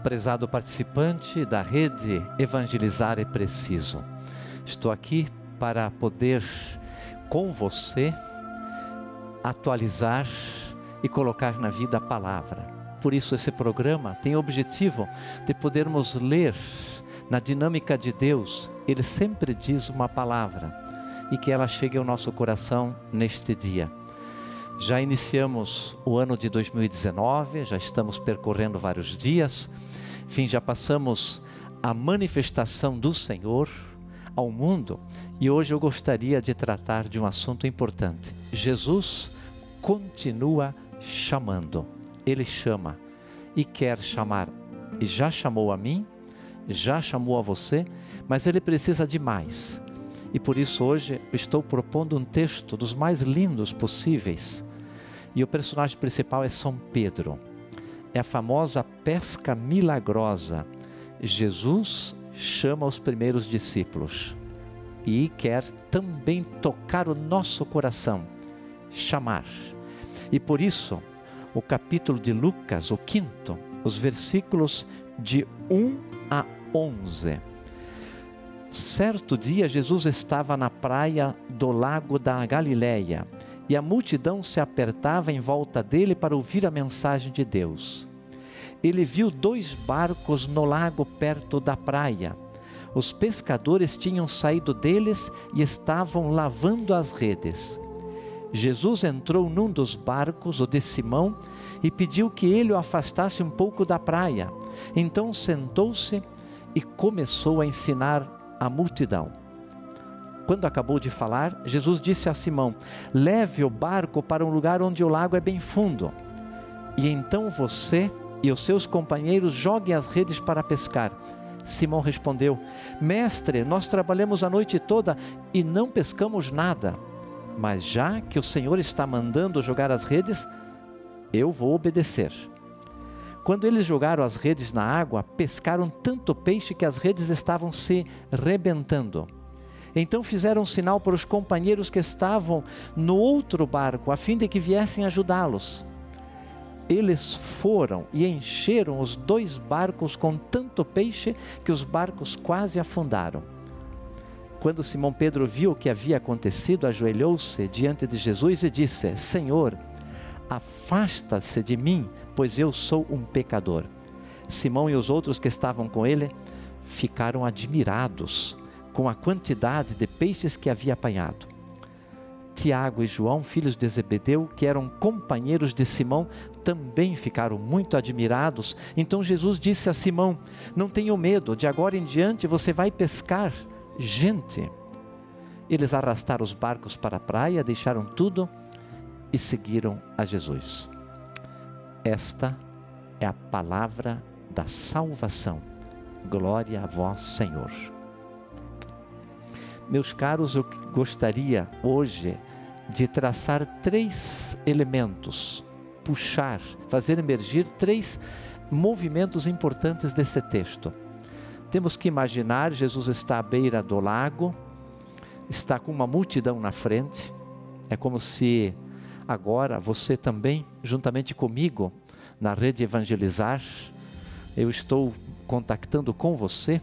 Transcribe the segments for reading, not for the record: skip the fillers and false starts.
Prezado participante da rede Evangelizar é Preciso, estou aqui para poder com você atualizar e colocar na vida a palavra. Por isso esse programa tem o objetivo de podermos ler na dinâmica de Deus. Ele sempre diz uma palavra e que ela chegue ao nosso coração neste dia. Já iniciamos o ano de 2019, já estamos percorrendo vários dias. Enfim, já passamos a manifestação do Senhor ao mundo e hoje eu gostaria de tratar de um assunto importante. Jesus continua chamando, Ele chama e quer chamar, e já chamou a mim, já chamou a você, mas Ele precisa de mais. E por isso hoje eu estou propondo um texto dos mais lindos possíveis e o personagem principal é São Pedro. É a famosa pesca milagrosa. Jesus chama os primeiros discípulos e quer também tocar o nosso coração, chamar. E por isso, o capítulo de Lucas, o 5º, os versículos de 1 a 11. Certo dia, Jesus estava na praia do lago da Galileia e a multidão se apertava em volta dele para ouvir a mensagem de Deus. Ele viu 2 barcos no lago perto da praia. Os pescadores tinham saído deles e estavam lavando as redes. Jesus entrou num dos barcos, o de Simão, e pediu que ele o afastasse um pouco da praia. Então sentou-se e começou a ensinar a multidão. Quando acabou de falar, Jesus disse a Simão: leve o barco para um lugar onde o lago é bem fundo, e então você e os seus companheiros joguem as redes para pescar. Simão respondeu: mestre, nós trabalhamos a noite toda e não pescamos nada, mas já que o Senhor está mandando jogar as redes, eu vou obedecer. Quando eles jogaram as redes na água, pescaram tanto peixe que as redes estavam se rebentando. Então fizeram um sinal para os companheiros que estavam no outro barco, a fim de que viessem ajudá-los. Eles foram e encheram os 2 barcos com tanto peixe que os barcos quase afundaram. Quando Simão Pedro viu o que havia acontecido, ajoelhou-se diante de Jesus e disse: Senhor, afasta-se de mim, pois eu sou um pecador. Simão e os outros que estavam com ele ficaram admirados com a quantidade de peixes que havia apanhado. Tiago e João, filhos de Zebedeu, que eram companheiros de Simão, também ficaram muito admirados. Então Jesus disse a Simão: não tenha medo, de agora em diante você vai pescar gente. Eles arrastaram os barcos para a praia, deixaram tudo e seguiram a Jesus. Esta é a palavra da salvação. Glória a vós, Senhor. Meus caros, eu gostaria hoje de traçar 3 elementos, puxar, fazer emergir 3 movimentos importantes desse texto. Temos que imaginar, Jesus está à beira do lago, está com uma multidão na frente, é como se agora você também, juntamente comigo, na rede Evangelizar, eu estou contactando com você,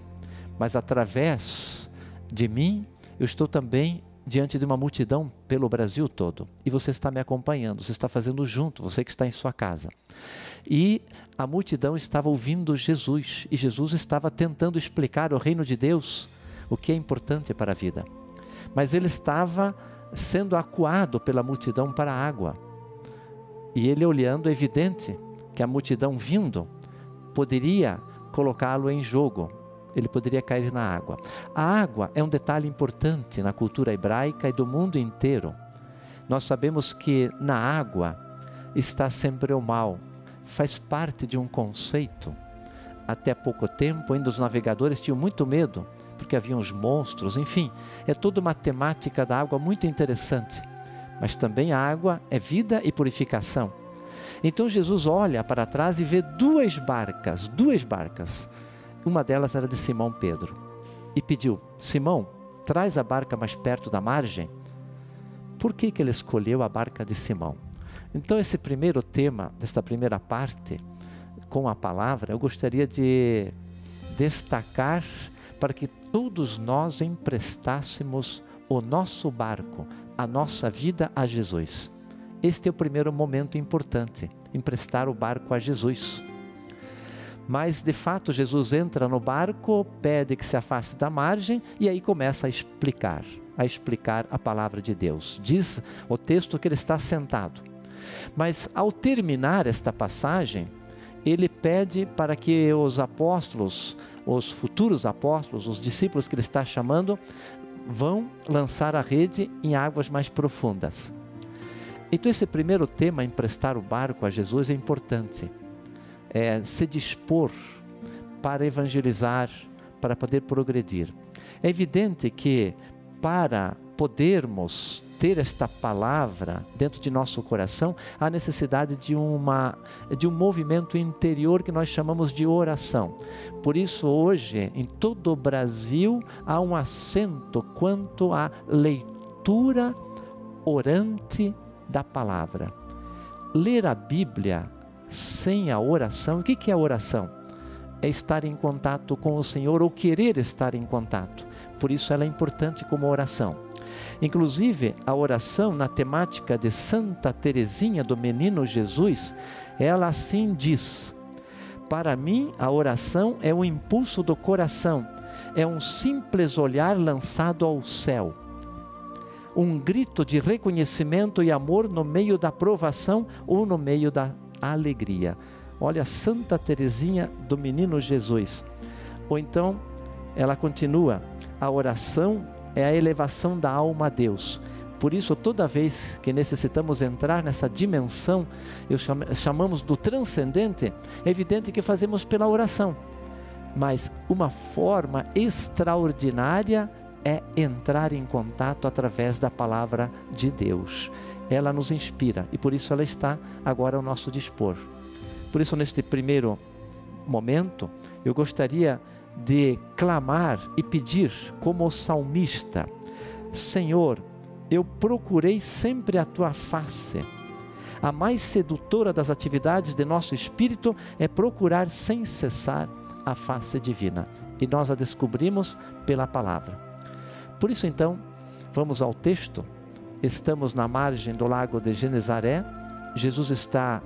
mas através de mim, eu estou também diante de uma multidão pelo Brasil todo. E você está me acompanhando, você está fazendo junto, você que está em sua casa. E a multidão estava ouvindo Jesus, e Jesus estava tentando explicar o reino de Deus, o que é importante para a vida. Mas ele estava sendo acuado pela multidão para a água. E ele olhando, é evidente que a multidão vindo poderia colocá-lo em jogo. Ele poderia cair na água. A água é um detalhe importante na cultura hebraica e do mundo inteiro. Nós sabemos que na água está sempre o mal. Faz parte de um conceito. Até pouco tempo, ainda os navegadores tinham muito medo, porque haviam os monstros, enfim. É toda uma temática da água muito interessante. Mas também a água é vida e purificação. Então Jesus olha para trás e vê 2 barcas. Uma delas era de Simão Pedro. E pediu: Simão, traz a barca mais perto da margem. Por que ele escolheu a barca de Simão? Então esse primeiro tema, desta primeira parte, com a palavra, eu gostaria de destacar para que todos nós emprestássemos o nosso barco, a nossa vida a Jesus. Este é o primeiro momento importante, emprestar o barco a Jesus. Mas de fato Jesus entra no barco, pede que se afaste da margem e aí começa a explicar a palavra de Deus. Diz o texto que ele está sentado. Mas ao terminar esta passagem, ele pede para que os apóstolos, os futuros apóstolos, os discípulos que ele está chamando, vão lançar a rede em águas mais profundas. Então esse primeiro tema, emprestar o barco a Jesus, é importante. É se dispor para evangelizar, para poder progredir. É evidente que para podermos ter esta palavra dentro de nosso coração, há necessidade de um movimento interior que nós chamamos de oração. Por isso hoje, em todo o Brasil, há um acento quanto à leitura orante da palavra. Ler a Bíblia sem a oração, o que é a oração? É estar em contato com o Senhor ou querer estar em contato. Por isso ela é importante como oração. Inclusive, a oração na temática de Santa Teresinha do Menino Jesus, ela assim diz: para mim a oração é um impulso do coração, é um simples olhar lançado ao céu, um grito de reconhecimento e amor no meio da provação ou no meio da alegria. Olha, Santa Teresinha do Menino Jesus. Ou então, ela continua: a oração é a elevação da alma a Deus. Por isso, toda vez que necessitamos entrar nessa dimensão, chamamos do transcendente, é evidente que fazemos pela oração. Mas uma forma extraordinária é entrar em contato através da palavra de Deus. Ela nos inspira e por isso ela está agora ao nosso dispor. Por isso, neste primeiro momento, eu gostaria de clamar e pedir como o salmista: Senhor, eu procurei sempre a tua face. A mais sedutora das atividades de nosso espírito é procurar sem cessar a face divina. E nós a descobrimos pela palavra. Por isso então, vamos ao texto. Estamos na margem do lago de Genezaré. Jesus está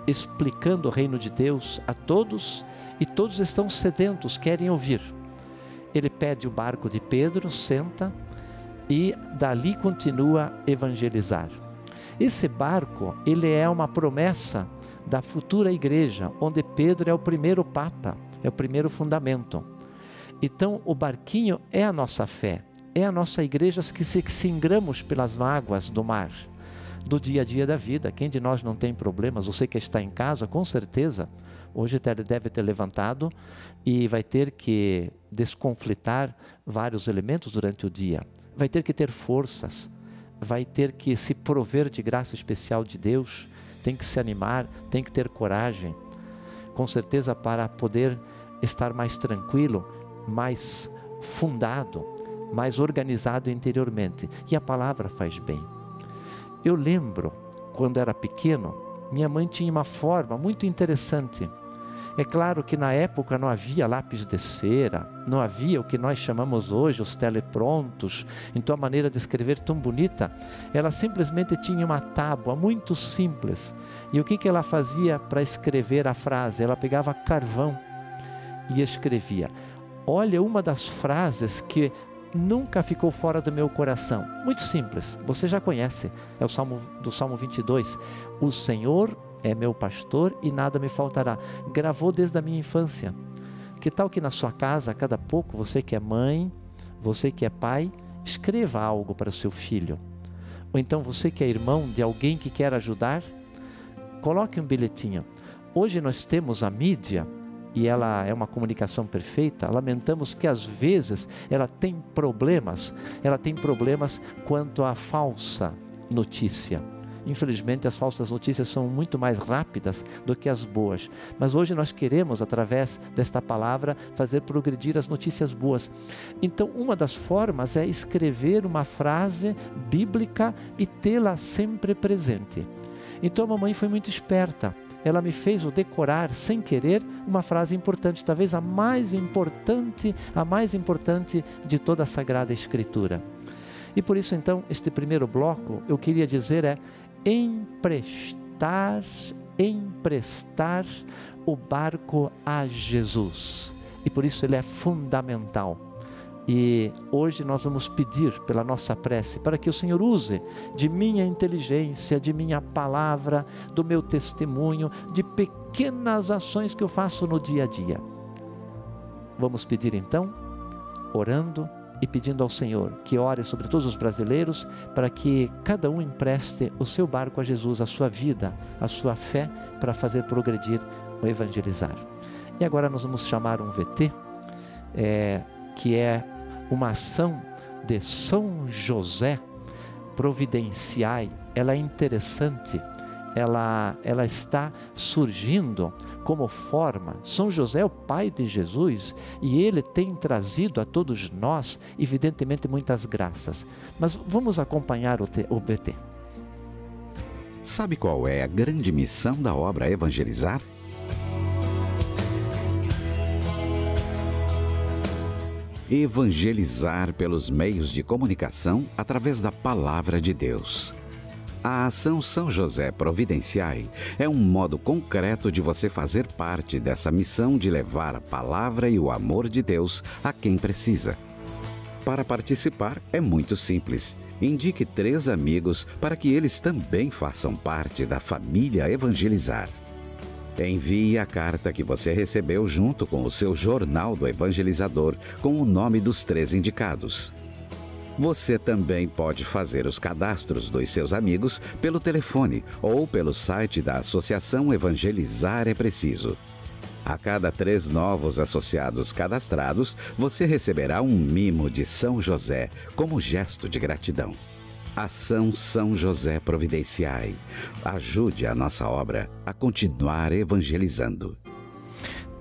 explicando o reino de Deus a todos, e todos estão sedentos, querem ouvir. Ele pede o barco de Pedro, senta, e dali continua a evangelizar. Esse barco, ele é uma promessa da futura igreja, onde Pedro é o primeiro papa, é o primeiro fundamento. Então o barquinho é a nossa fé, é a nossa igreja que se singramos pelas águas do mar, do dia a dia da vida. Quem de nós não tem problemas? Você que está em casa, com certeza, hoje deve ter levantado e vai ter que desconflitar vários elementos durante o dia. Vai ter que ter forças, vai ter que se prover de graça especial de Deus, tem que se animar, tem que ter coragem, com certeza, para poder estar mais tranquilo, mais fundado, mais organizado interiormente. E a palavra faz bem. Eu lembro, quando era pequeno, minha mãe tinha uma forma muito interessante. É claro que na época não havia lápis de cera, não havia o que nós chamamos hoje os teleprontos, então a maneira de escrever tão bonita, ela simplesmente tinha uma tábua muito simples. E o que ela fazia para escrever a frase? Ela pegava carvão e escrevia. Olha, uma das frases que nunca ficou fora do meu coração, muito simples, você já conhece, é o Salmo 22, o Senhor é meu pastor e nada me faltará. Gravou desde a minha infância. Que tal que na sua casa, a cada pouco, você que é mãe, você que é pai, escreva algo para o seu filho. Ou então você que é irmão de alguém que quer ajudar, coloque um bilhetinho. Hoje nós temos a mídia, e ela é uma comunicação perfeita. Lamentamos que às vezes ela tem problemas quanto à falsa notícia. Infelizmente as falsas notícias são muito mais rápidas do que as boas, mas hoje nós queremos, através desta palavra, fazer progredir as notícias boas. Então uma das formas é escrever uma frase bíblica e tê-la sempre presente. Então a mamãe foi muito esperta. ela me fez decorar, sem querer, uma frase importante, talvez a mais importante de toda a Sagrada Escritura. E por isso, então, este primeiro bloco, eu queria dizer emprestar o barco a Jesus. E por isso ele é fundamental. E hoje nós vamos pedir pela nossa prece para que o Senhor use de minha inteligência, de minha palavra, do meu testemunho, de pequenas ações que eu faço no dia a dia. Vamos pedir então, orando e pedindo ao Senhor que ore sobre todos os brasileiros para que cada um empreste o seu barco a Jesus, a sua vida, a sua fé, para fazer progredir o evangelizar. E agora nós vamos chamar um VT, que é uma ação de São José Providenciai. Ela é interessante, ela está surgindo como forma. São José é o pai de Jesus e ele tem trazido a todos nós, evidentemente, muitas graças. Mas vamos acompanhar o BT. Sabe qual é a grande missão da obra Evangelizar? Evangelizar pelos meios de comunicação através da Palavra de Deus. A ação São José Providenciai é um modo concreto de você fazer parte dessa missão de levar a palavra e o amor de Deus a quem precisa. Para participar é muito simples. Indique 3 amigos para que eles também façam parte da família Evangelizar. Envie a carta que você recebeu junto com o seu jornal do evangelizador com o nome dos 3 indicados. Você também pode fazer os cadastros dos seus amigos pelo telefone ou pelo site da Associação Evangelizar é Preciso. A cada 3 novos associados cadastrados, você receberá um mimo de São José como gesto de gratidão. Ação São José Providenciai. Ajude a nossa obra a continuar evangelizando.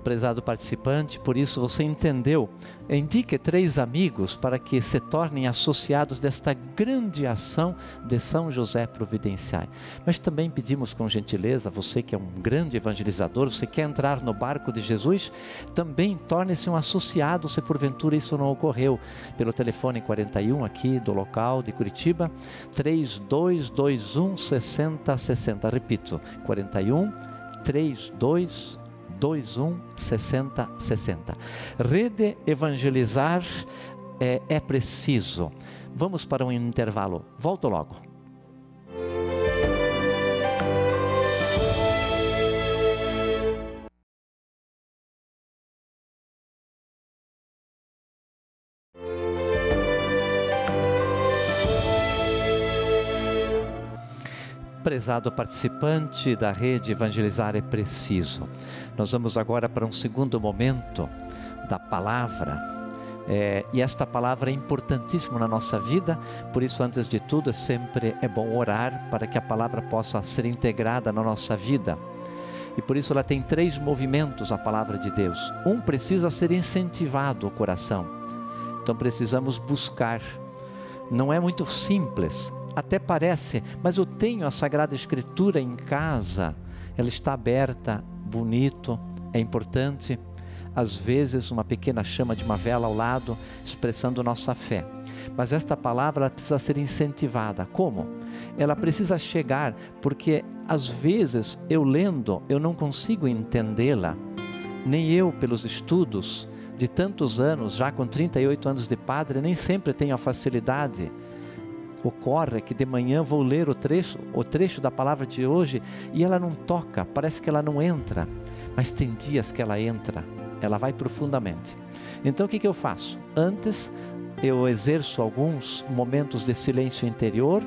Prezado participante, por isso você entendeu, indique 3 amigos para que se tornem associados desta grande ação de São José Providenciai. Mas também pedimos com gentileza, você que é um grande evangelizador, você quer entrar no barco de Jesus, também torne-se um associado, se porventura isso não ocorreu, pelo telefone 41 aqui do local de Curitiba, 3221 6060, repito, 41 3221 6060. Rede Evangelizar é preciso. Vamos para um intervalo. Volto logo. Prezado participante da Rede Evangelizar é Preciso. Nós vamos agora para um segundo momento da palavra. E esta palavra é importantíssima na nossa vida, por isso, antes de tudo, sempre é bom orar para que a palavra possa ser integrada na nossa vida. E por isso ela tem 3 movimentos, a palavra de Deus. Um precisa ser incentivado, o coração. Então precisamos buscar. Não é muito simples. Até parece, mas eu tenho a Sagrada Escritura em casa, ela está aberta, bonito, é importante. Às vezes uma pequena chama de uma vela ao lado, expressando nossa fé. Mas esta palavra ela precisa ser incentivada. Como? Ela precisa chegar, porque às vezes eu lendo, eu não consigo entendê-la. Nem eu, pelos estudos de tantos anos, já com 38 anos de padre, nem sempre tenho a facilidade. Ocorre que de manhã vou ler o trecho da palavra de hoje e ela não toca, parece que ela não entra, mas tem dias que ela entra, ela vai profundamente. Então o que eu faço? Antes eu exerço alguns momentos de silêncio interior,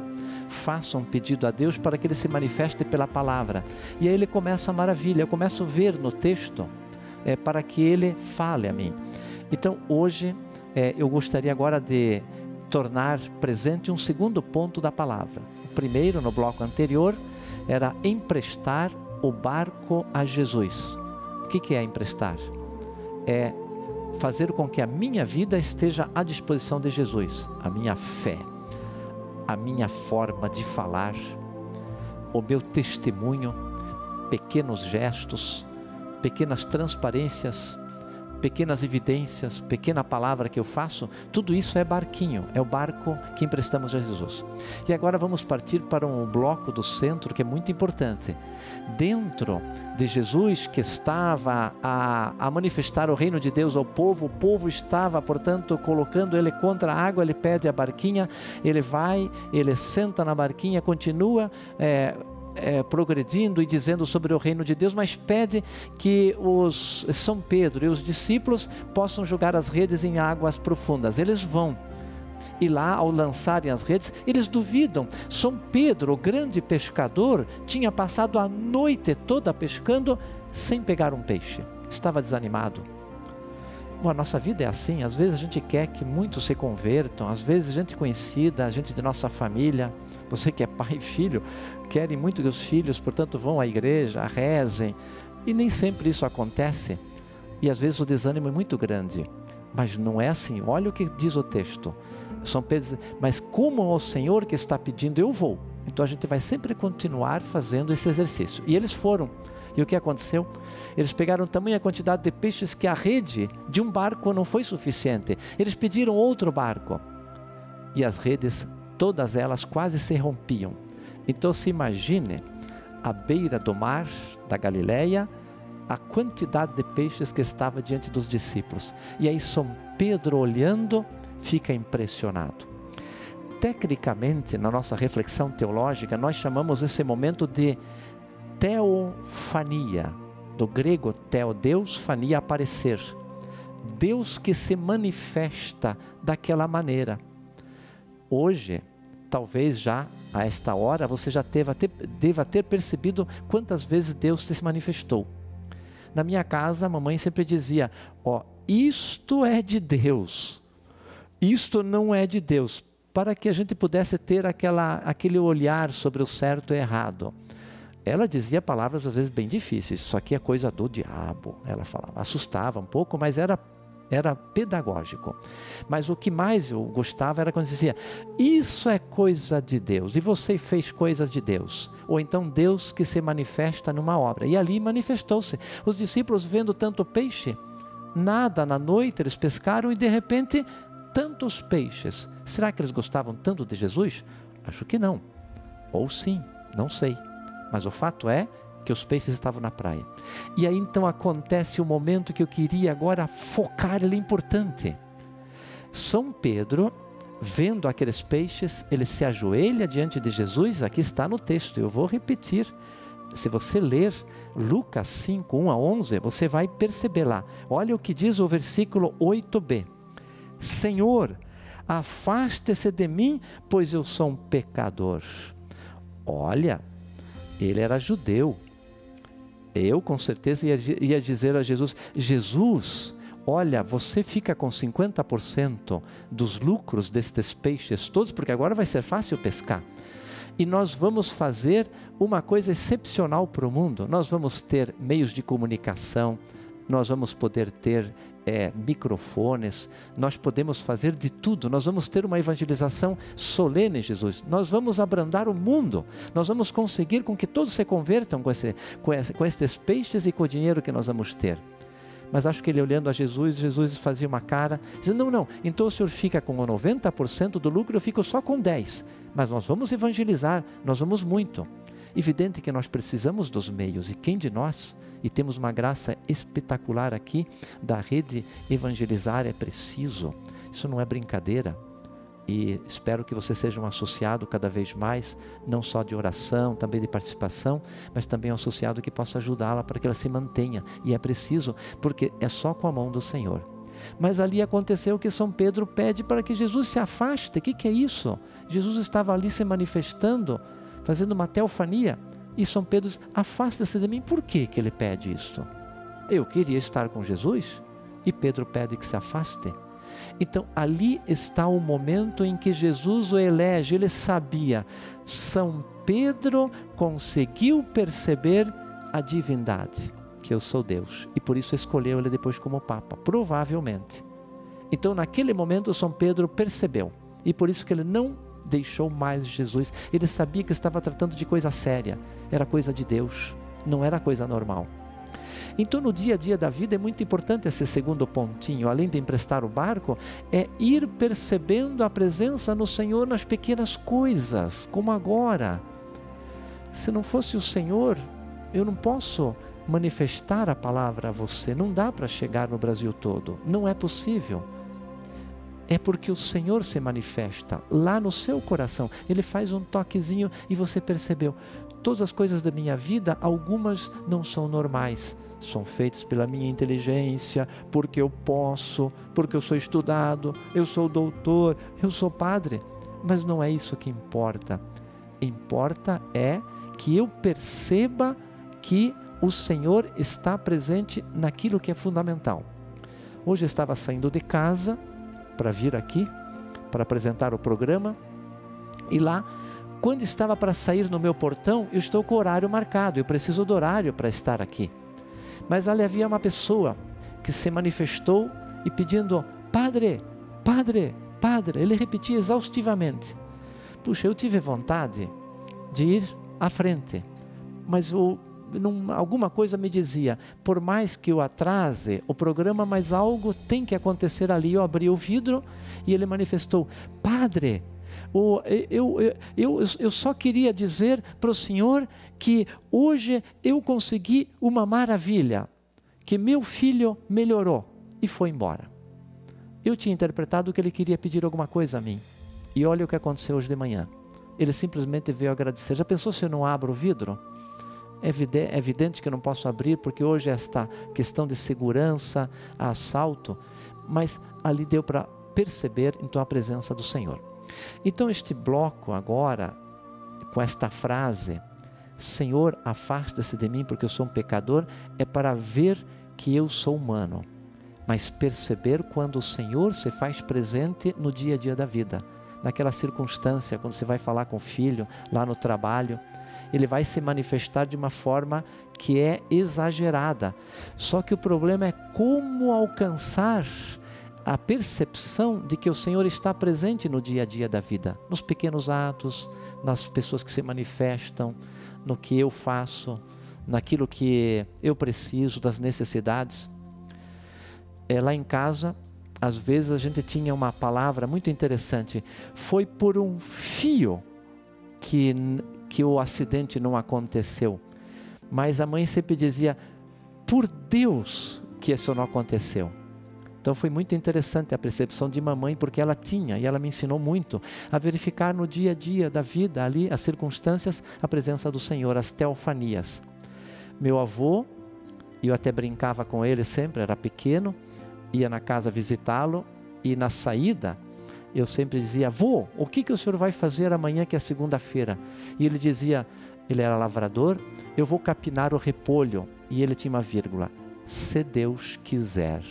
faço um pedido a Deus para que Ele se manifeste pela palavra, e aí Ele começa a maravilha, eu começo a ver no texto, para que Ele fale a mim. Então hoje eu gostaria agora de tornar presente um segundo ponto da palavra. O primeiro, no bloco anterior, era emprestar o barco a Jesus. O que é emprestar? É fazer com que a minha vida esteja à disposição de Jesus, a minha fé, a minha forma de falar, o meu testemunho, pequenos gestos, pequenas transparências, pequenas evidências, pequena palavra que eu faço, tudo isso é barquinho, é o barco que emprestamos a Jesus. E agora vamos partir para um bloco do centro que é muito importante. Dentro de Jesus, que estava a manifestar o reino de Deus ao povo, o povo estava, portanto, colocando ele contra a água, ele pede a barquinha, ele vai, ele senta na barquinha, continua progredindo e dizendo sobre o reino de Deus, mas pede que São Pedro e os discípulos possam jogar as redes em águas profundas. Eles vão, e lá, ao lançarem as redes, eles duvidam. São Pedro, o grande pescador, tinha passado a noite toda pescando sem pegar um peixe, estava desanimado. Bom, a nossa vida é assim, às vezes a gente quer que muitos se convertam, às vezes gente conhecida, gente de nossa família, você que é pai e filho, querem muito que os filhos, portanto, vão à igreja, rezem, e nem sempre isso acontece, e às vezes o desânimo é muito grande, mas não é assim. Olha o que diz o texto, São Pedro diz, mas como é o Senhor que está pedindo, eu vou. Então a gente vai sempre continuar fazendo esse exercício, e eles foram. E o que aconteceu? Eles pegaram tamanha quantidade de peixes que a rede de um barco não foi suficiente. Eles pediram outro barco. E as redes, todas elas quase se rompiam. Então se imagine, à beira do mar da Galileia, a quantidade de peixes que estava diante dos discípulos. E aí São Pedro, olhando, fica impressionado. Tecnicamente, na nossa reflexão teológica, nós chamamos esse momento de teofania, do grego teo, Deus, fania, aparecer. Deus que se manifesta daquela maneira. Hoje, talvez já a esta hora, você já deva ter percebido quantas vezes Deus se manifestou. Na minha casa, a mamãe sempre dizia, isto é de Deus, isto não é de Deus, para que a gente pudesse ter aquele olhar sobre o certo e errado. Ela dizia palavras às vezes bem difíceis, isso aqui é coisa do diabo, ela falava, assustava um pouco, mas era pedagógico. Mas o que mais eu gostava era quando dizia, isso é coisa de Deus, e você fez coisas de Deus, ou então Deus que se manifesta numa obra, e ali manifestou-se. Os discípulos vendo tanto peixe, nada na noite eles pescaram e de repente tantos peixes. Será que eles gostavam tanto de Jesus? Acho que não, ou sim, não sei. Mas o fato é que os peixes estavam na praia. E aí então acontece o momento que eu queria agora focar, ele é importante. São Pedro, vendo aqueles peixes, ele se ajoelha diante de Jesus, aqui está no texto, eu vou repetir. Se você ler Lucas 5, 1 a 11, você vai perceber lá. Olha o que diz o versículo 8b. Senhor, afaste-se de mim, pois eu sou um pecador. Olha, ele era judeu. Eu com certeza ia dizer a Jesus, Jesus, olha, você fica com 50% dos lucros destes peixes todos, porque agora vai ser fácil pescar. E nós vamos fazer uma coisa excepcional para o mundo. Nós vamos ter meios de comunicação, nós vamos poder ter microfones, nós podemos fazer de tudo, nós vamos ter uma evangelização solene, Jesus, nós vamos abrandar o mundo, nós vamos conseguir com que todos se convertam com estes peixes e com o dinheiro que nós vamos ter. Mas acho que ele olhando a Jesus, Jesus fazia uma cara, dizendo, não, então o senhor fica com 90% do lucro, eu fico só com 10%, mas nós vamos evangelizar, nós vamos muito. Evidente que nós precisamos dos meios, e quem de nós, e temos uma graça espetacular aqui da rede Evangelizar, é preciso, isso não é brincadeira, e espero que você seja um associado cada vez mais, não só de oração, também de participação, mas também um associado que possa ajudá-la para que ela se mantenha, e é preciso, porque é só com a mão do Senhor. Mas ali aconteceu que São Pedro pede para que Jesus se afaste. O que é isso? Jesus estava ali se manifestando, fazendo uma teofania, e São Pedro diz, afasta-se de mim. Por que ele pede isto? Eu queria estar com Jesus, e Pedro pede que se afaste. Então ali está o momento em que Jesus o elege. Ele sabia, São Pedro conseguiu perceber a divindade, que eu sou Deus, e por isso escolheu ele depois como Papa, provavelmente. Então naquele momento São Pedro percebeu, e por isso que ele não deixou mais Jesus. Ele sabia que estava tratando de coisa séria, era coisa de Deus, não era coisa normal. Então no dia a dia da vida é muito importante esse segundo pontinho, além de emprestar o barco, é ir percebendo a presença no Senhor nas pequenas coisas, como agora. Se não fosse o Senhor, eu não posso manifestar a palavra a você, não dá para chegar no Brasil todo, não é possível. É porque o Senhor se manifesta lá no seu coração, Ele faz um toquezinho e você percebeu. Todas as coisas da minha vida, algumas não são normais, são feitas pela minha inteligência, porque eu posso, porque eu sou estudado, eu sou doutor, eu sou padre, mas não é isso que importa. Importa é que eu perceba que o Senhor está presente naquilo que é fundamental. Hoje eu estava saindo de casa para vir aqui, para apresentar o programa, e lá, quando estava para sair no meu portão, eu estou com o horário marcado, eu preciso do horário para estar aqui. Mas ali havia uma pessoa que se manifestou e pedindo, Padre, Padre, Padre, ele repetia exaustivamente. Puxa, eu tive vontade de ir à frente, mas alguma coisa me dizia, por mais que eu atrase o programa, mas algo tem que acontecer ali. Eu abri o vidro e ele manifestou, Padre, eu só queria dizer para o Senhor que hoje eu consegui uma maravilha, que meu filho melhorou e foi embora. Eu tinha interpretado que ele queria pedir alguma coisa a mim, e olha o que aconteceu hoje de manhã. Ele simplesmente veio agradecer. Já pensou se eu não abro o vidro? É evidente que eu não posso abrir, porque hoje é esta questão de segurança, assalto, mas ali deu para perceber então a presença do Senhor. Então este bloco agora, com esta frase, Senhor, afasta-se de mim porque eu sou um pecador, é para ver que eu sou humano, mas perceber quando o Senhor se faz presente no dia a dia da vida, naquela circunstância, quando você vai falar com o filho, lá no trabalho, Ele vai se manifestar de uma forma que é exagerada. Só que o problema é como alcançar a percepção de que o Senhor está presente no dia a dia da vida, nos pequenos atos, nas pessoas que se manifestam, no que eu faço, naquilo que eu preciso, das necessidades. Lá em casa, às vezes a gente tinha uma palavra muito interessante, foi por um fio que o acidente não aconteceu, mas a mãe sempre dizia, por Deus que isso não aconteceu. Então foi muito interessante a percepção de mamãe, porque ela tinha, e ela me ensinou muito, a verificar no dia a dia da vida, ali, as circunstâncias, a presença do Senhor, as teofanias. Meu avô, eu até brincava com ele sempre, era pequeno, ia na casa visitá-lo, e na saída, eu sempre dizia, avô, o que o senhor vai fazer amanhã que é segunda-feira? E ele dizia, ele era lavrador, eu vou capinar o repolho, e ele tinha uma vírgula, se Deus quiser.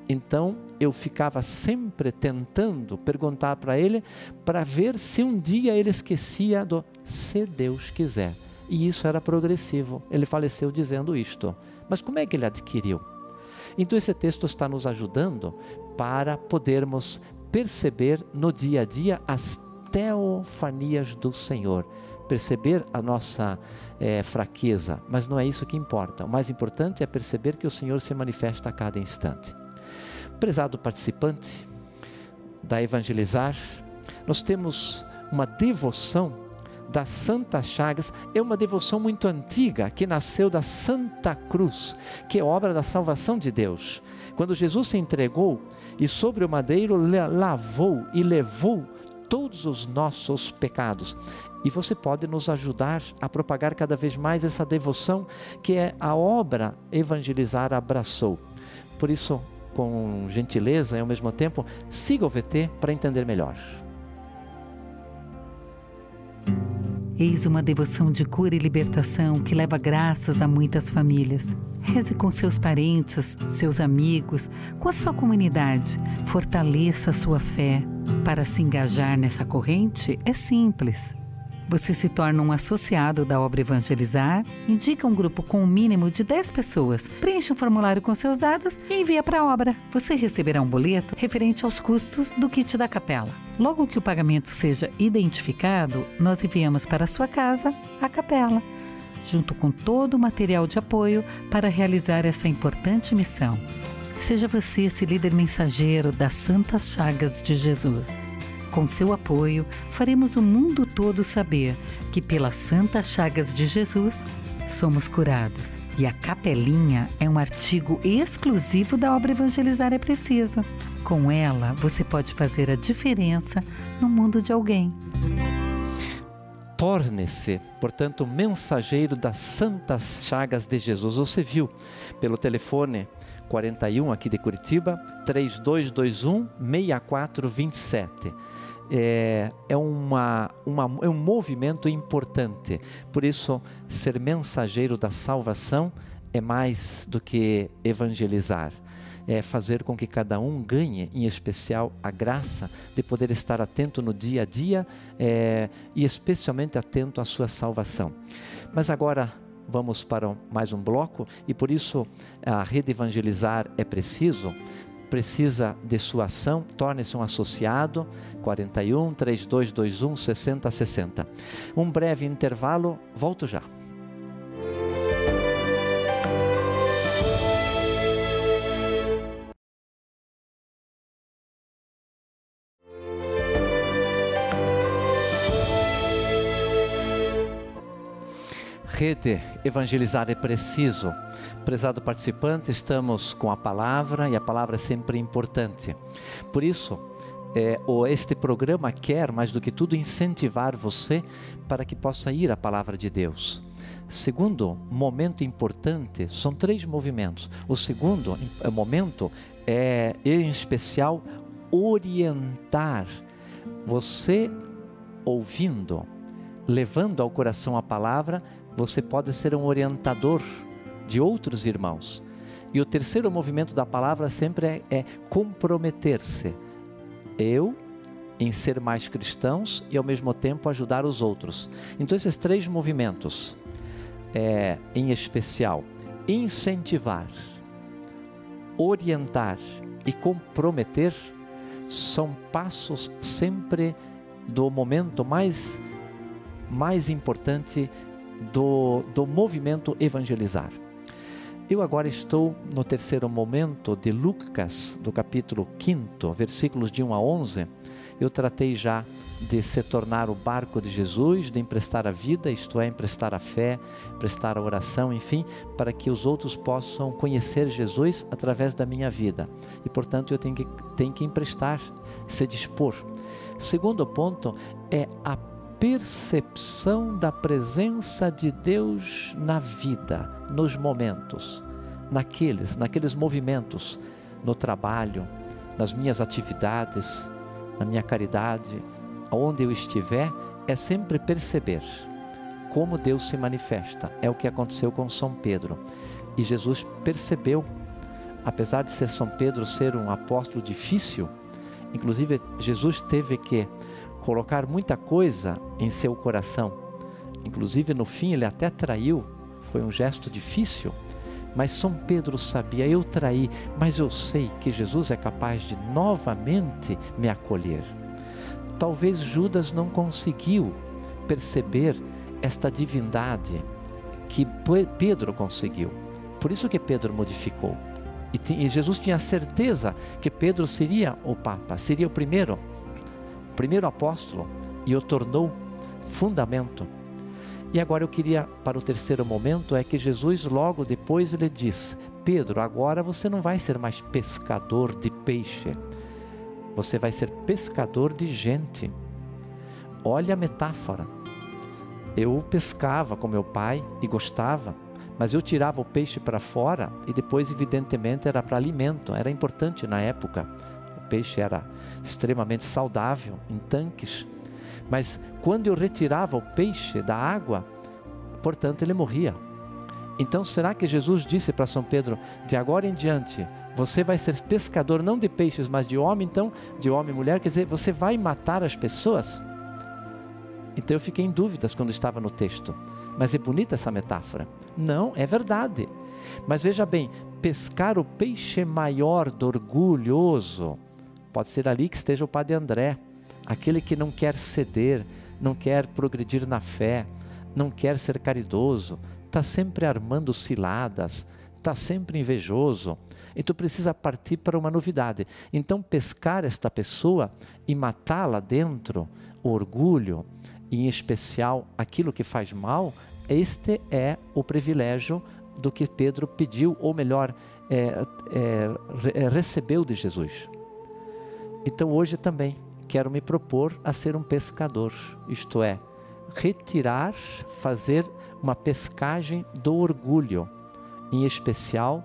Então eu ficava sempre tentando perguntar para ele, para ver se um dia ele esquecia do se Deus quiser. E isso era progressivo, ele faleceu dizendo isto. Mas como é que ele adquiriu? Então esse texto está nos ajudando para podermos perceber no dia a dia as teofanias do Senhor. Perceber a nossa fraqueza, mas não é isso que importa. O mais importante é perceber que o Senhor se manifesta a cada instante. Prezado participante da Evangelizar, nós temos uma devoção das Santas Chagas, é uma devoção muito antiga, que nasceu da Santa Cruz, que é obra da salvação de Deus. Quando Jesus se entregou e sobre o madeiro lavou e levou todos os nossos pecados. E você pode nos ajudar a propagar cada vez mais essa devoção que é a obra Evangelizar abraçou. Por isso, com gentileza e ao mesmo tempo, siga o VT para entender melhor. Eis uma devoção de cura e libertação que leva graças a muitas famílias. Reze com seus parentes, seus amigos, com a sua comunidade. Fortaleça a sua fé. Para se engajar nessa corrente é simples. Você se torna um associado da obra Evangelizar, indica um grupo com um mínimo de 10 pessoas, preenche um formulário com seus dados e envia para a obra. Você receberá um boleto referente aos custos do kit da capela. Logo que o pagamento seja identificado, nós enviamos para a sua casa a capela. junto com todo o material de apoio para realizar essa importante missão. Seja você esse líder mensageiro das Santas Chagas de Jesus. Com seu apoio, faremos o mundo todo saber que pelas Santas Chagas de Jesus somos curados. E a capelinha é um artigo exclusivo da obra Evangelizar é Preciso. Com ela, você pode fazer a diferença no mundo de alguém. Torne-se, portanto, mensageiro das Santas Chagas de Jesus. Você viu pelo telefone 41 aqui de Curitiba, 3221-6427. É um movimento importante. Por isso, ser mensageiro da salvação é mais do que evangelizar. É fazer com que cada um ganhe, em especial, a graça de poder estar atento no dia a dia e especialmente atento à sua salvação. Mas agora vamos para mais um bloco e por isso a Rede Evangelizar é Preciso. Precisa de sua ação, torne-se um associado, 41 3221 6060. Um breve intervalo, volto já. Rede Evangelizar é Preciso. Prezado participante, estamos com a palavra e a palavra é sempre importante. Por isso, este programa quer, mais do que tudo, incentivar você para que possa ir à palavra de Deus. Segundo momento importante, são 3 movimentos. O segundo momento é, em especial, orientar. Você ouvindo, levando ao coração a palavra, você pode ser um orientador de outros irmãos. E o terceiro movimento da palavra sempre é comprometer-se. Eu, em ser mais cristãos e ao mesmo tempo ajudar os outros. Então esses 3 movimentos, em especial, incentivar, orientar e comprometer, são passos sempre do momento mais importante do movimento evangelizar. Eu agora estou no terceiro momento de Lucas, do capítulo 5, versículos de 1 a 11. Eu tratei já de se tornar o barco de Jesus, de emprestar a vida, isto é, emprestar a fé, emprestar a oração, enfim, para que os outros possam conhecer Jesus através da minha vida. E, portanto, eu tenho que emprestar, se dispor. Segundo ponto é a percepção da presença de Deus na vida, nos momentos, naqueles movimentos, no trabalho, nas minhas atividades, na minha caridade, onde eu estiver, é sempre perceber como Deus se manifesta. É o que aconteceu com São Pedro. E Jesus percebeu, apesar de ser São Pedro ser um apóstolo difícil, inclusive Jesus teve que colocar muita coisa em seu coração. Inclusive no fim ele até traiu, foi um gesto difícil, mas São Pedro sabia, eu traí, mas eu sei que Jesus é capaz de novamente me acolher. Talvez Judas não conseguiu perceber esta divindade que Pedro conseguiu, por isso que Pedro modificou, e Jesus tinha certeza que Pedro seria o Papa, seria o primeiro apóstolo, e o tornou fundamento. E agora eu queria, para o terceiro momento, é que Jesus logo depois ele diz: Pedro, agora você não vai ser mais pescador de peixe, você vai ser pescador de gente. Olha a metáfora. Eu pescava com meu pai e gostava, mas eu tirava o peixe para fora e depois evidentemente era para alimento, era importante na época. O peixe era extremamente saudável em tanques, mas quando eu retirava o peixe da água, portanto ele morria. Então será que Jesus disse para São Pedro: de agora em diante você vai ser pescador não de peixes, mas de homem, então de homem e mulher, quer dizer, você vai matar as pessoas? Então eu fiquei em dúvidas quando estava no texto, mas é bonita essa metáfora. Não, é verdade, mas veja bem, pescar o peixe maior do orgulhoso, pode ser ali que esteja o Padre André, aquele que não quer ceder, não quer progredir na fé, não quer ser caridoso, está sempre armando ciladas, está sempre invejoso. Então precisa partir para uma novidade. Então pescar esta pessoa e matá-la dentro, o orgulho, e em especial aquilo que faz mal, este é o privilégio do que Pedro pediu, ou melhor, recebeu de Jesus. Então hoje também quero me propor a ser um pescador, isto é, retirar, fazer uma pescagem do orgulho, em especial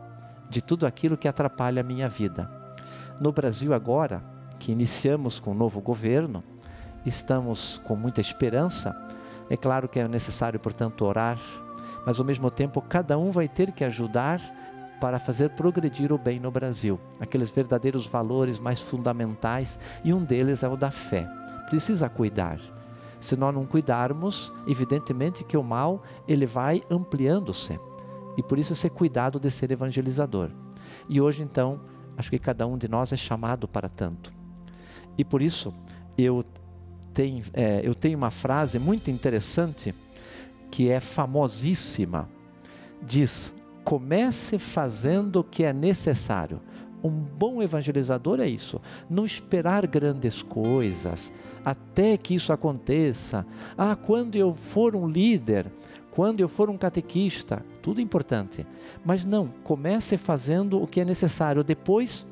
de tudo aquilo que atrapalha a minha vida. No Brasil agora, que iniciamos com o novo governo, estamos com muita esperança. É claro que é necessário, portanto, orar, mas ao mesmo tempo cada um vai ter que ajudar para fazer progredir o bem no Brasil, aqueles verdadeiros valores mais fundamentais, e um deles é o da fé. Precisa cuidar. Se nós não cuidarmos, evidentemente que o mal ele vai ampliando-se, e por isso ser cuidado de ser evangelizador. E hoje então, acho que cada um de nós é chamado para tanto. E por isso eu tenho uma frase muito interessante, que é famosíssima. Diz: comece fazendo o que é necessário. Um bom evangelizador é isso, não esperar grandes coisas, até que isso aconteça. Quando eu for um líder, quando eu for um catequista, tudo importante. Mas não, comece fazendo o que é necessário, depois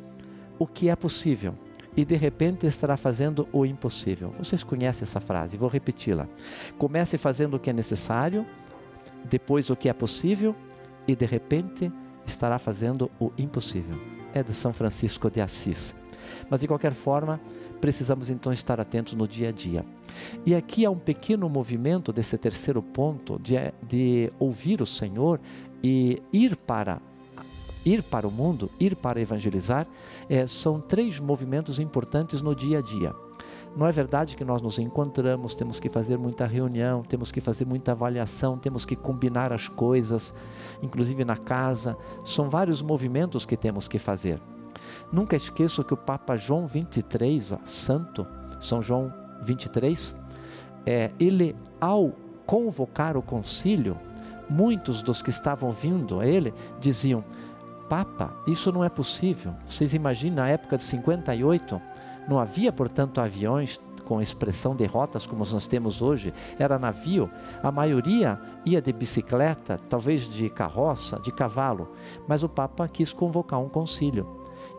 o que é possível. E de repente estará fazendo o impossível. Vocês conhecem essa frase, vou repeti-la. Comece fazendo o que é necessário, depois o que é possível, e de repente estará fazendo o impossível. É de São Francisco de Assis. Mas de qualquer forma, precisamos então estar atentos no dia a dia. E aqui há um pequeno movimento desse terceiro ponto, de ouvir o Senhor e ir para o mundo, ir para evangelizar. São 3 movimentos importantes no dia a dia. Não é verdade que nós nos encontramos, temos que fazer muita reunião, temos que fazer muita avaliação, temos que combinar as coisas, inclusive na casa. São vários movimentos que temos que fazer. Nunca esqueço que o Papa João 23, santo, São João 23, ele, ao convocar o concílio, muitos dos que estavam vindo a ele diziam: Papa, isso não é possível. Vocês imaginam, na época de 58, não havia, portanto, aviões com expressão de rotas como nós temos hoje, era navio. A maioria ia de bicicleta, talvez de carroça, de cavalo, mas o Papa quis convocar um concílio.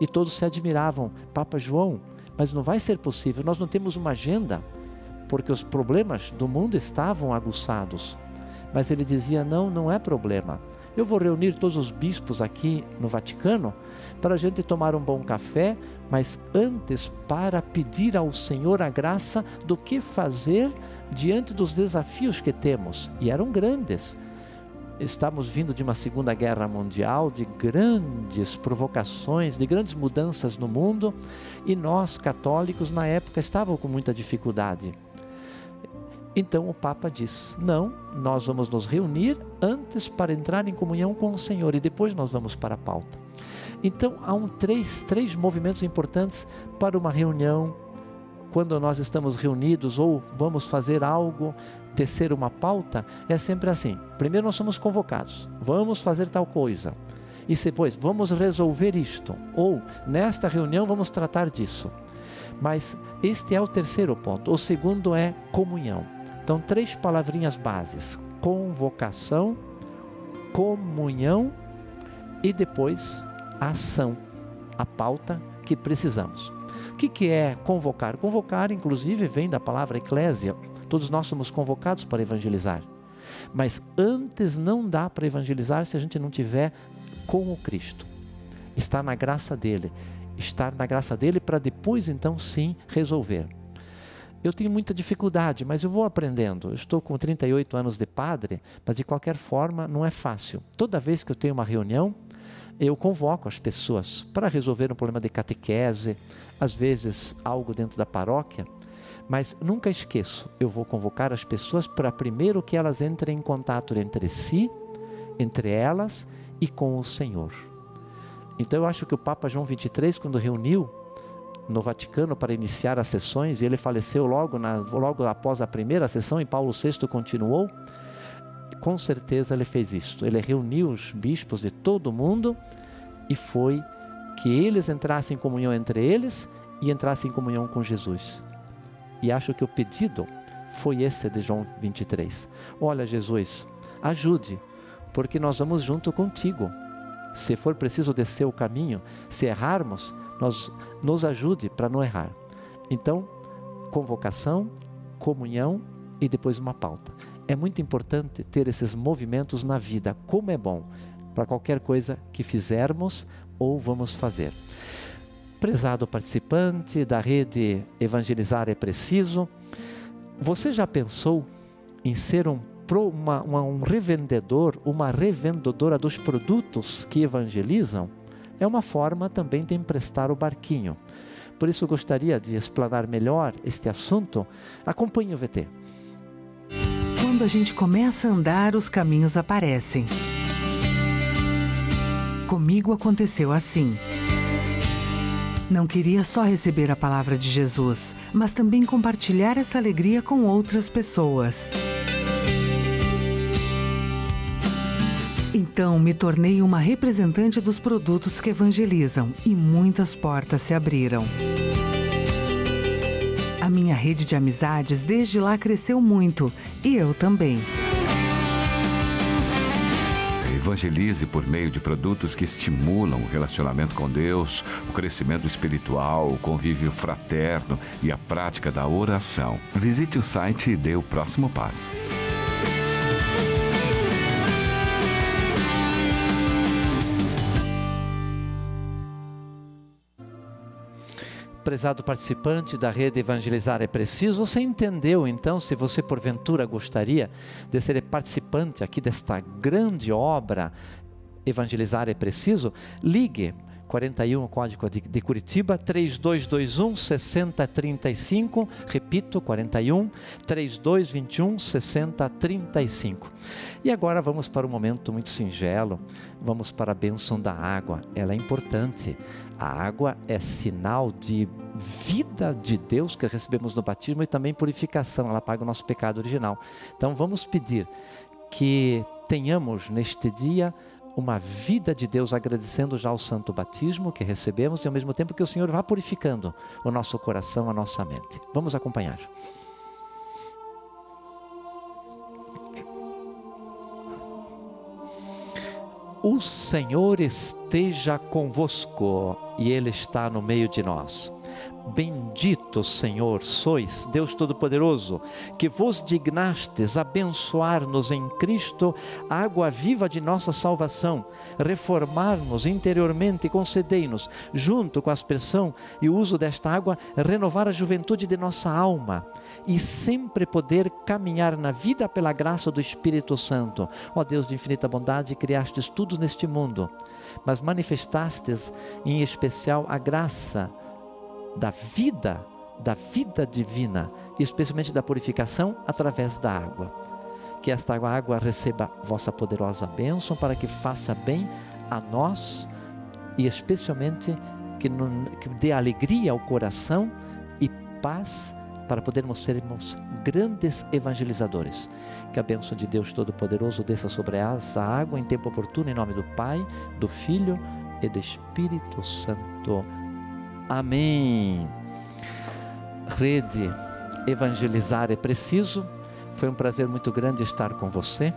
E todos se admiravam: Papa João, mas não vai ser possível, nós não temos uma agenda, porque os problemas do mundo estavam aguçados. Mas ele dizia: não é problema. Eu vou reunir todos os bispos aqui no Vaticano para a gente tomar um bom café, mas antes para pedir ao Senhor a graça do que fazer diante dos desafios que temos. E eram grandes. Estamos vindo de uma Segunda Guerra Mundial, de grandes provocações, de grandes mudanças no mundo, e nós, católicos, na época, estávamos com muita dificuldade. Então o Papa diz: não, nós vamos nos reunir antes para entrar em comunhão com o Senhor, e depois nós vamos para a pauta. Então há três movimentos importantes para uma reunião. Quando nós estamos reunidos ou vamos fazer algo, tecer uma pauta, é sempre assim: primeiro nós somos convocados, vamos fazer tal coisa, e depois vamos resolver isto, ou nesta reunião vamos tratar disso. Mas este é o terceiro ponto. O segundo é comunhão. Então 3 palavrinhas bases: convocação, comunhão e depois a ação, a pauta que precisamos. O que é convocar? Convocar, inclusive, vem da palavra eclésia. Todos nós somos convocados para evangelizar. Mas antes não dá para evangelizar se a gente não tiver com o Cristo. Estar na graça dele. Estar na graça dele para depois então sim resolver. Eu tenho muita dificuldade, mas eu vou aprendendo. Eu estou com 38 anos de padre, mas de qualquer forma não é fácil. Toda vez que eu tenho uma reunião, eu convoco as pessoas para resolver um problema de catequese, às vezes algo dentro da paróquia, mas nunca esqueço, eu vou convocar as pessoas para primeiro que elas entrem em contato entre si, entre elas e com o Senhor. Então eu acho que o Papa João 23, quando reuniu no Vaticano para iniciar as sessões, e ele faleceu logo após a primeira sessão, e Paulo VI continuou, Com certeza ele fez isto. Ele reuniu os bispos de todo o mundo e foi que eles entrassem em comunhão entre eles e entrassem em comunhão com Jesus. E acho que o pedido foi esse de João 23. Olha, Jesus, ajude, porque nós vamos junto contigo. Se for preciso descer o caminho, se errarmos, nos ajude para não errar. Então, convocação, comunhão e depois uma pauta. É muito importante ter esses movimentos na vida, como é bom, para qualquer coisa que fizermos ou vamos fazer. Prezado participante da rede Evangelizar é Preciso, você já pensou em ser um revendedor, uma revendedora dos produtos que evangelizam? É uma forma também de emprestar o barquinho. Por isso eu gostaria de explanar melhor este assunto. Acompanhe o VT. Quando a gente começa a andar, os caminhos aparecem. Comigo aconteceu assim. Não queria só receber a palavra de Jesus, mas também compartilhar essa alegria com outras pessoas. Então, me tornei uma representante dos produtos que evangelizam e muitas portas se abriram. A minha rede de amizades desde lá cresceu muito e eu também. Evangelize por meio de produtos que estimulam o relacionamento com Deus, o crescimento espiritual, o convívio fraterno e a prática da oração. Visite o site e dê o próximo passo. Prezado participante da rede Evangelizar é Preciso, você entendeu então, se você porventura gostaria de ser participante aqui desta grande obra Evangelizar é Preciso, ligue 41, código de Curitiba, 3221 6035, repito, 41 3221 6035. E agora vamos para um momento muito singelo, vamos para a bênção da água. Ela é importante. A água é sinal de vida de Deus que recebemos no batismo e também purificação, ela apaga o nosso pecado original. Então vamos pedir que tenhamos neste dia uma vida de Deus, agradecendo já o santo batismo que recebemos e ao mesmo tempo que o Senhor vá purificando o nosso coração, a nossa mente. Vamos acompanhar. O Senhor esteja convosco e Ele está no meio de nós. Bendito Senhor sois, Deus Todo-Poderoso, que vos dignastes abençoar-nos em Cristo, a água viva de nossa salvação, reformar-nos interiormente e concedei-nos, junto com a aspersão e o uso desta água, renovar a juventude de nossa alma e sempre poder caminhar na vida pela graça do Espírito Santo. Ó Deus de infinita bondade, criastes tudo neste mundo, mas manifestastes em especial a graça da vida divina, e especialmente da purificação através da água. Que esta água receba vossa poderosa bênção para que faça bem a nós e especialmente que dê alegria ao coração e paz para podermos sermos grandes evangelizadores. Que a bênção de Deus Todo-Poderoso desça sobre essa água em tempo oportuno, em nome do Pai, do Filho e do Espírito Santo. Amém. Rede Evangelizar é Preciso. Foi um prazer muito grande estar com você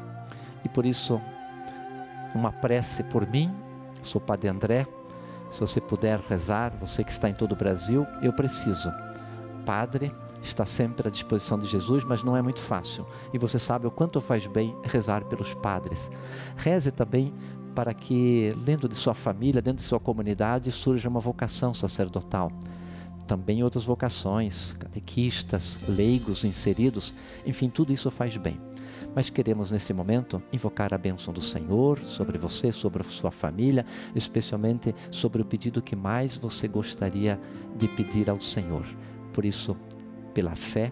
e por isso uma prece por mim. Sou Padre André. Se você puder rezar, você que está em todo o Brasil, eu preciso. Padre está sempre à disposição de Jesus, mas não é muito fácil. E você sabe o quanto faz bem rezar pelos padres. Reze também para que dentro de sua família, dentro de sua comunidade, surja uma vocação sacerdotal. Também outras vocações, catequistas, leigos inseridos, enfim, tudo isso faz bem. Mas queremos nesse momento invocar a bênção do Senhor sobre você, sobre a sua família, especialmente sobre o pedido que mais você gostaria de pedir ao Senhor. Por isso, pela fé,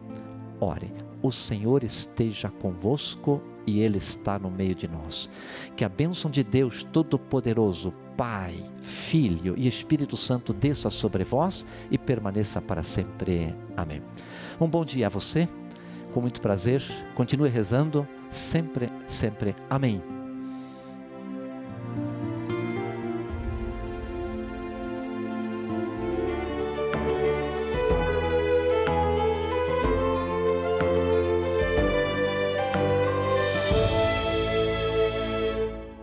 ore. O Senhor esteja convosco e Ele está no meio de nós. Que a bênção de Deus Todo-Poderoso, Pai, Filho e Espírito Santo desça sobre vós e permaneça para sempre. Amém. Um bom dia a você, com muito prazer, continue rezando sempre, sempre. Amém.